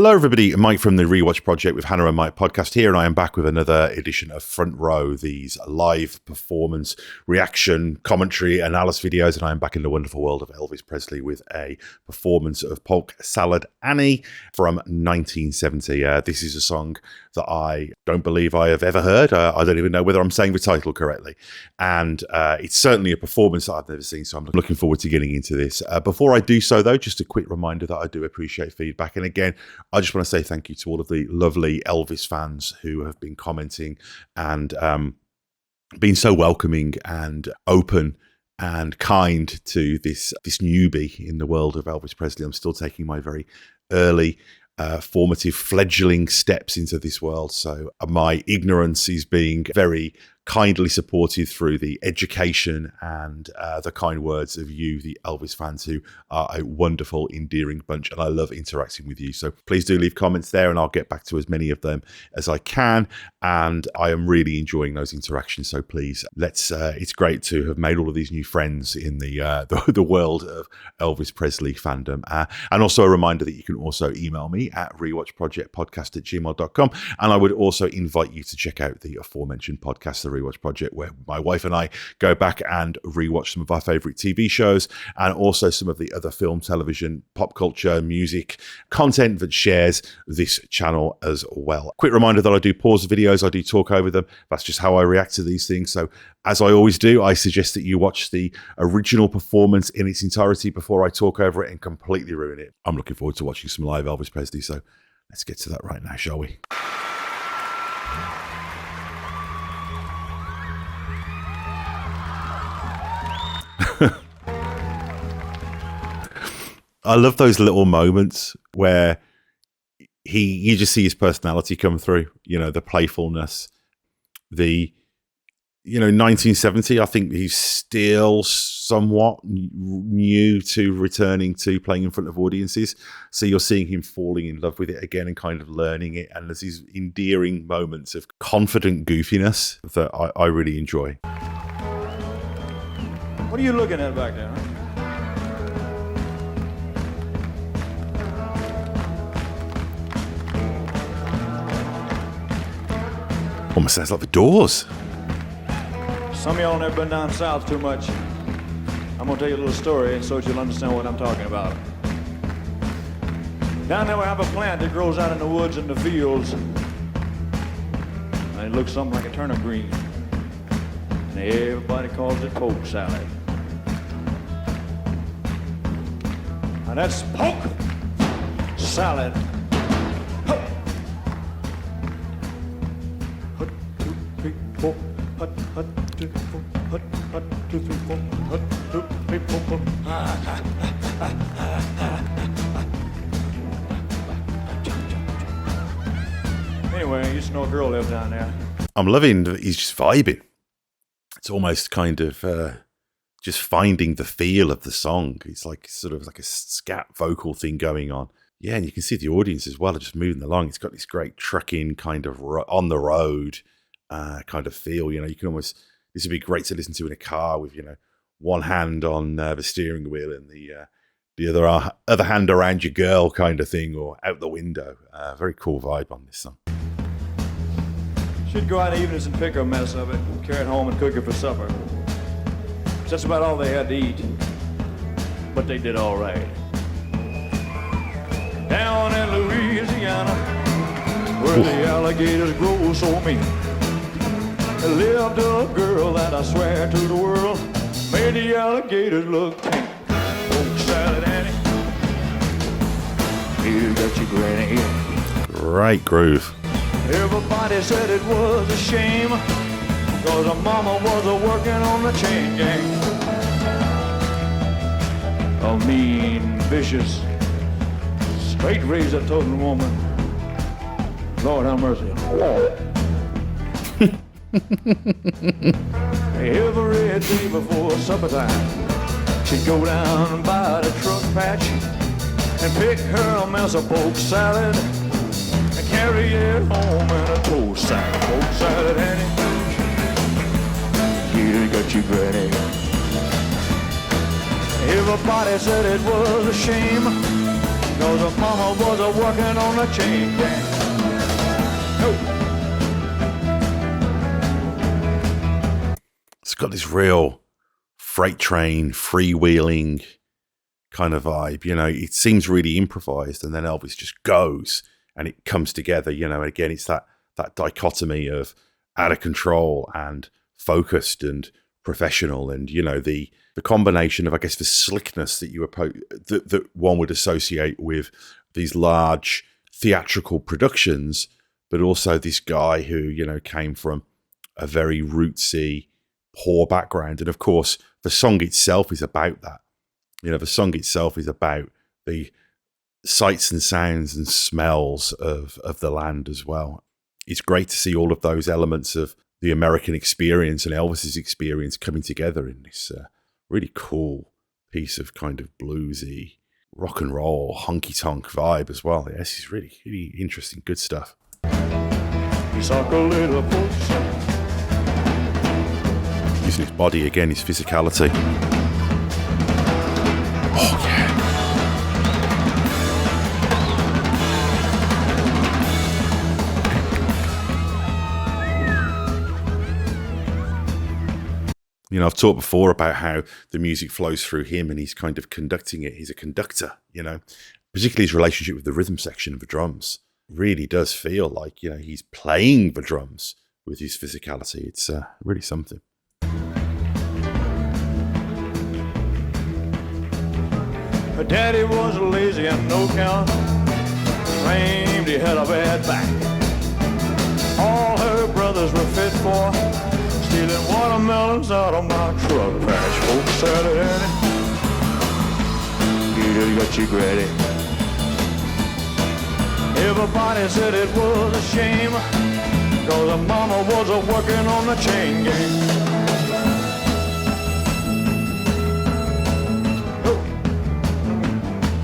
Hello everybody, Mike from the Rewatch Project with Hannah and Mike podcast here, and I am back with another edition of Front Row, these live performance, reaction, commentary, analysis videos, and I am back in the wonderful world of Elvis Presley with a performance of Polk Salad Annie from 1970. This is a song that I don't believe I have ever heard. I don't even know whether I'm saying the title correctly, and it's certainly a performance that I've never seen, so I'm looking forward to getting into this. Before I do so though, just a quick reminder that I do appreciate feedback, and again, I just want to say thank you to all of the lovely Elvis fans who have been commenting and been so welcoming and open and kind to this newbie in the world of Elvis Presley. I'm still taking my very early formative fledgling steps into this world, so my ignorance is being very kindly supported through the education and the kind words of you, the Elvis fans, who are a wonderful, endearing bunch, and I love interacting with you. So please do leave comments there, and I'll get back to as many of them as I can. And I am really enjoying those interactions. So please, it's great to have made all of these new friends in the world of Elvis Presley fandom. And also a reminder that you can also email me at rewatchprojectpodcast@gmail.com. And I would also invite you to check out the aforementioned podcast, the Rewatch Project, where my wife and I go back and rewatch some of our favorite TV shows and also some of the other film, television, pop culture, music content that shares this channel as well. Quick reminder that I do pause the videos, I do talk over them. That's just how I react to these things. So as I always do, I suggest that you watch the original performance in its entirety before I talk over it and completely ruin it. I'm looking forward to watching some live Elvis Presley, so let's get to that right now, shall we? I love those little moments where you just see his personality come through, the playfulness, 1970, I think he's still somewhat new to returning to playing in front of audiences. So you're seeing him falling in love with it again and kind of learning it. And there's these endearing moments of confident goofiness that I really enjoy. What are you looking at back there? Almost sounds like the Doors. Some of y'all never been down south too much. I'm gonna tell you a little story so that you'll understand what I'm talking about. Down there we have a plant that grows out in the woods and the fields. And it looks something like a turnip green. And everybody calls it polk salad. Now that's polk salad. Anyway, I used to know a girl lived down there. I'm loving that he's just vibing. It's almost kind of just finding the feel of the song. It's like sort of like a scat vocal thing going on. Yeah, and you can see the audience as well are just moving along. It's got this great trucking kind of on the road kind of feel. You can almost, this would be great to listen to in a car with, one hand on the steering wheel and the other hand around your girl kind of thing, or out the window. Very cool vibe on this song. She'd go out evenings and pick her a mess of it, carry it home and cook it for supper. That's about all they had to eat, but they did all right. Down in Louisiana, where the alligators grow so mean, there lived a girl that I swear to the world made the alligators look tame. Polk salad Annie, you got your granny. Right groove. Everybody said it was a shame, cause her mama was working on the chain gang. A mean, vicious, straight razor-toting woman. Lord have mercy. Every day before supper time, she'd go down by the truck patch and pick her a mess of polk salad and carry it home in a toast sack. Polk salad Annie, you got your granny. Everybody said it was a shame, 'cause her mama was a working on a chain gang. It's got this real freight train, freewheeling kind of vibe. It seems really improvised, and then Elvis just goes and it comes together. And again, it's that dichotomy of out of control and focused and professional, and the combination of, I guess, the slickness that that one would associate with these large theatrical productions, but also this guy who came from a very rootsy, poor background. And of course, the song itself is about that. The song itself is about the sights and sounds and smells of the land as well. It's great to see all of those elements of the American experience and Elvis's experience coming together in this really cool piece of kind of bluesy, rock and roll, honky-tonk vibe as well. Yes, it's really, really interesting, good stuff. Using his body again, his physicality. Oh, yeah. I've talked before about how the music flows through him and he's kind of conducting it. He's a conductor, particularly his relationship with the rhythm section of the drums really does feel like, he's playing the drums with his physicality. It's really something. Her daddy was lazy and no count, claimed he had a bad back. All her brothers were fit for stealing watermelons out of my truck patch. Polk salad Annie, you got you ready. Everybody said it was a shame, 'cause her mama was a working on the chain gang.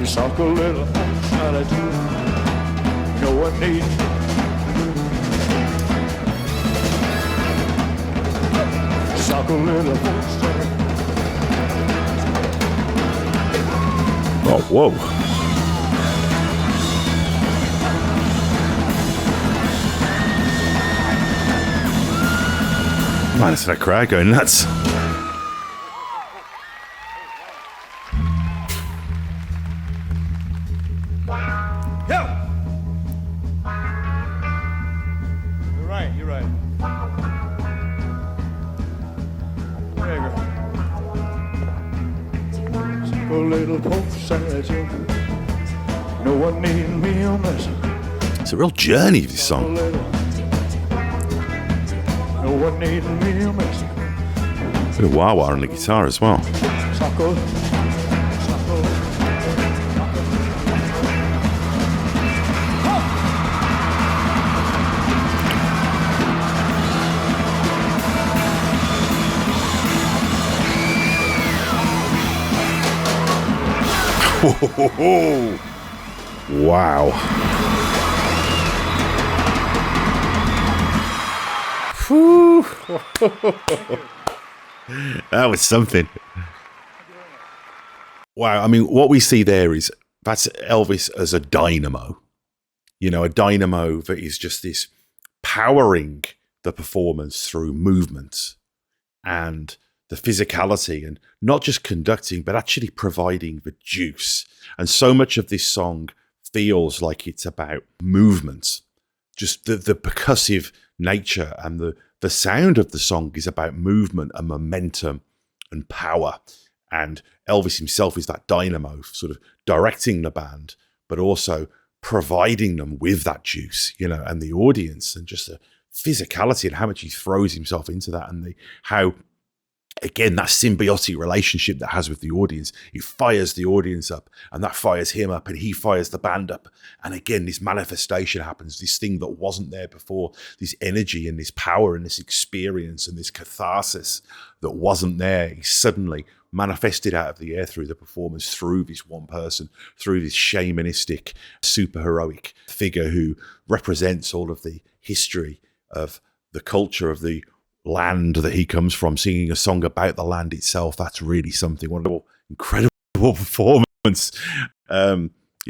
You suck a little salad, no one needs. Suck a little salad. Oh, whoa. Man, it's that crowd going nuts. You're right. There you go. A little polk salad, no one need me a mess. It's a real journey, this song. No one need me a mess. Bit of wah-wah on the guitar as well. Wow. That was something. Wow. I mean, what we see there is that's Elvis as a dynamo. A dynamo that is just this powering the performance through movement and the physicality, and not just conducting, but actually providing the juice. And so much of this song feels like it's about movement. Just the percussive nature and the sound of the song is about movement and momentum and power. And Elvis himself is that dynamo, sort of directing the band, but also providing them with that juice, and the audience, and just the physicality and how much he throws himself into that, and how, again, that symbiotic relationship that has with the audience. It fires the audience up, and that fires him up, and he fires the band up. And again, this manifestation happens, this thing that wasn't there before, this energy and this power and this experience and this catharsis that wasn't there, is suddenly manifested out of the air through the performance, through this one person, through this shamanistic, super-heroic figure who represents all of the history of the culture of the land that he comes from, singing a song about the land itself. That's really something. What an incredible performance.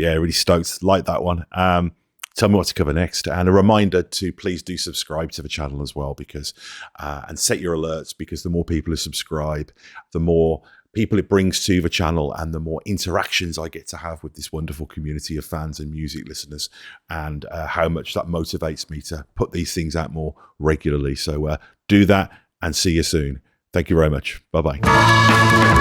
Yeah, really stoked. Like that one. Tell me what to cover next. And a reminder to please do subscribe to the channel as well, because and set your alerts, because the more people who subscribe, the more people it brings to the channel and the more interactions I get to have with this wonderful community of fans and music listeners, and how much that motivates me to put these things out more regularly. So do that and see you soon. Thank you very much. Bye-bye.